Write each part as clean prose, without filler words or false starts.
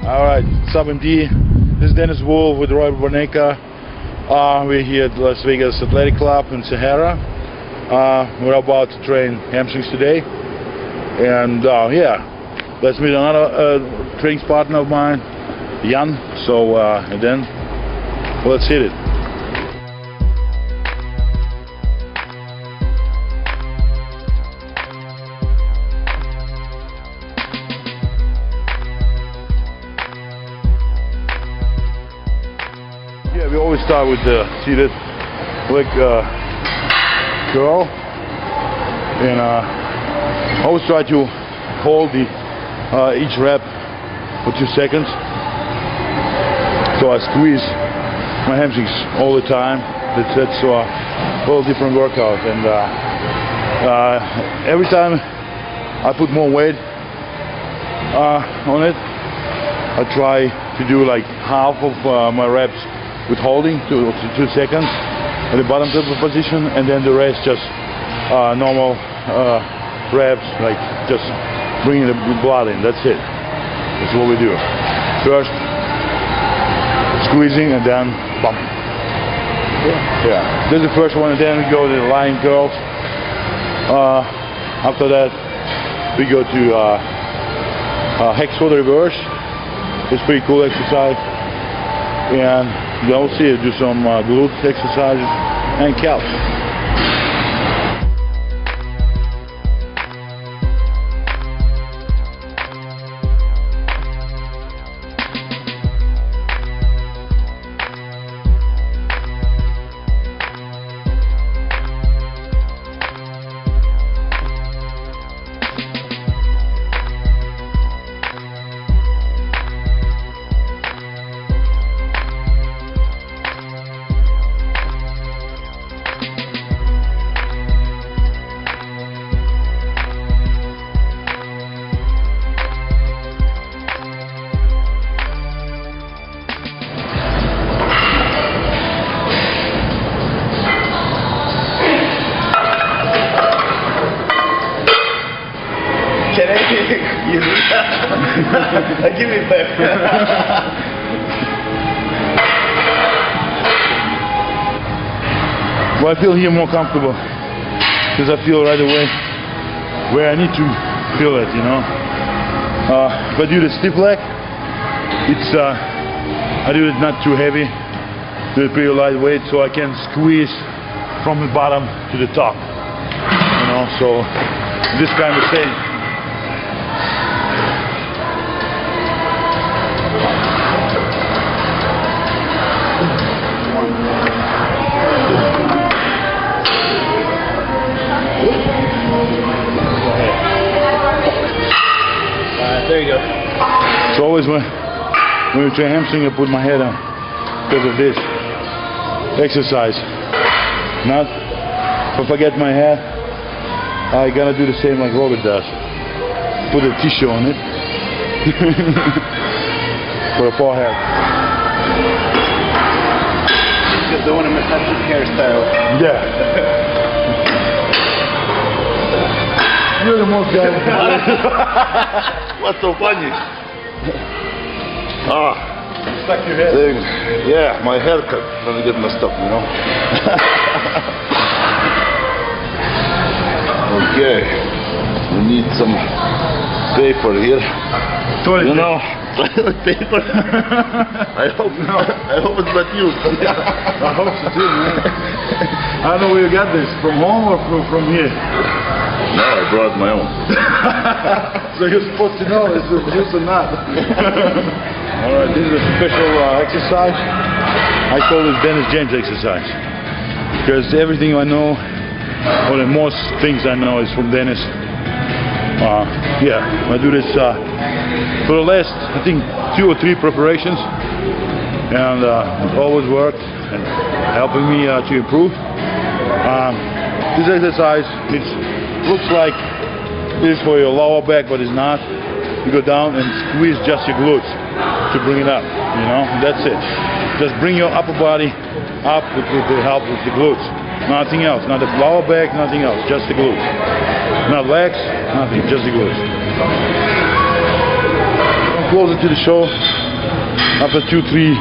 Alright, sub MD. This is Dennis Wolf with Burneika. We're here at Las Vegas Athletic Club in Sahara. We're about to train hamstrings today. And yeah, let's meet another training partner of mine, Jan. So, and then let's hit it. Yeah, we always start with the seated leg curl, and always try to hold the each rep for 2 seconds. So I squeeze my hamstrings all the time. That's a whole different workout, and every time I put more weight on it, I try to do like half of my reps with holding 2 seconds at the bottom table position, and then the rest just normal reps, like just bringing the blood in. That's it. That's what we do. First squeezing, and then bump. Yeah, this is the first one, and then we go to the lying curls. After that, we go to hex hold reverse. It's a pretty cool exercise, and you also see do some glute exercises and calves. Give me back. Well, I feel here more comfortable because I feel right away where I need to feel it, you know. If I do the stiff leg, it's I do it not too heavy, do it pretty lightweight, so I can squeeze from the bottom to the top, you know. So this kind of thing. There you go. So always when we train hamstring, I put my head on because of this exercise. Not if I get my head, I gotta do the same like Robert does. Put a tissue on it for the forehead. Just doing a massage hairstyle. Yeah. You're the most guy. What's so funny? Stuck your head. Yeah, my haircut gonna get messed up, you know. Okay, we need some paper here. Toilet you know, toilet paper. I hope it's not used. I hope so too, man. I don't know where you got this. From home or from here? No, I brought my own. So you're supposed to know if it's used or not. Alright, this is a special exercise. I call this Dennis James exercise. Because everything I know, or the most things I know, is from Dennis. Yeah, I do this for the last, I think, 2 or 3 preparations. And it always worked and helping me to improve. This exercise, it looks like this for your lower back, but it's not. You go down and squeeze just your glutes to bring it up, you know, that's it. Just bring your upper body up with the help of the glutes. Nothing else, not the lower back, nothing else, just the glutes. Not legs, nothing, just the glutes. closer to the show, after 2-3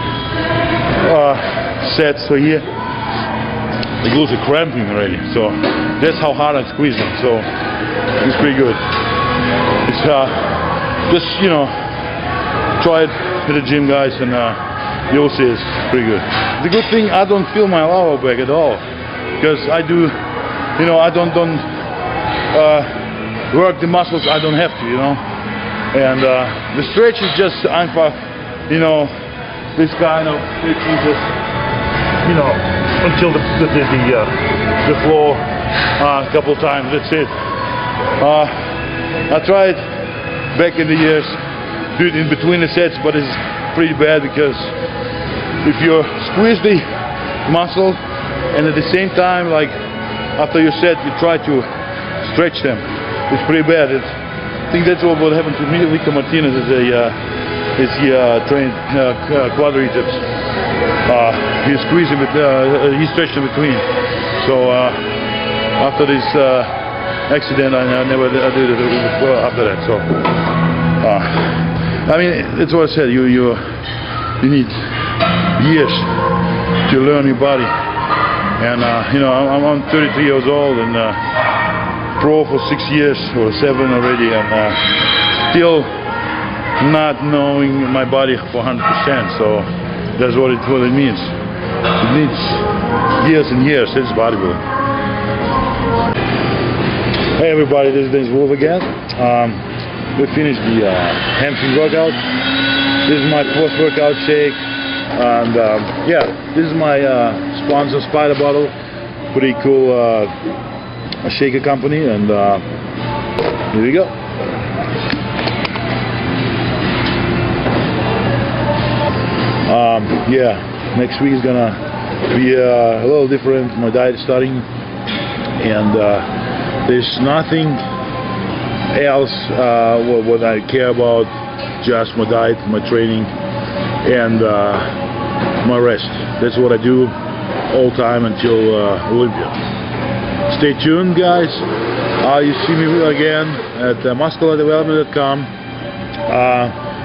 sets or here, the glutes are cramping already. So that's how hard I squeeze them. So it's pretty good. It's just, you know, try it at the gym, guys, and you'll see it's pretty good. The good thing, I don't feel my lower back at all, because I do, you know, I don't work the muscles I don't have to, you know. And the stretch is just einfach, you know, this kind of stretching, just, you know, until the floor a couple of times. That's it. I tried back in the years, do it in between the sets, but it's pretty bad, because if you squeeze the muscle and at the same time, like after your set, you try to stretch them, it's pretty bad. I think that's what happened to me. Victor Martinez is he trained quadriceps. He squeezed him, he stretched in between. So after this accident, I never did it after that. So I mean, that's what I said. You need years to learn your body. And you know, I'm 33 years old and pro for 6 years or 7 already, and still not knowing my body for 100%. So that's what it means. It needs years and years. That's bodybuilding. Hey everybody, this is Dennis Wolf again. We finished the hamstring workout. This is my post-workout shake, and yeah, this is my sponsor, Spider Bottle. Pretty cool shaker company, and here we go. Yeah, next week is gonna be a little different. My diet is starting, and there's nothing else what I care about, just my diet, my training, and my rest. That's what I do all time until Olympia. Stay tuned, guys. You see me again at musculardevelopment.com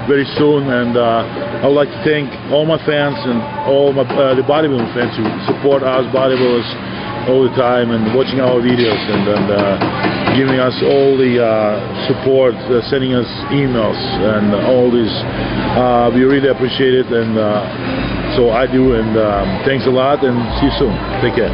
very soon, and I would like to thank all my fans and all my the bodybuilding fans who support us bodybuilders all the time and watching our videos, and giving us all the support, sending us emails and all this. We really appreciate it, and so I do, and thanks a lot, and see you soon. Take care.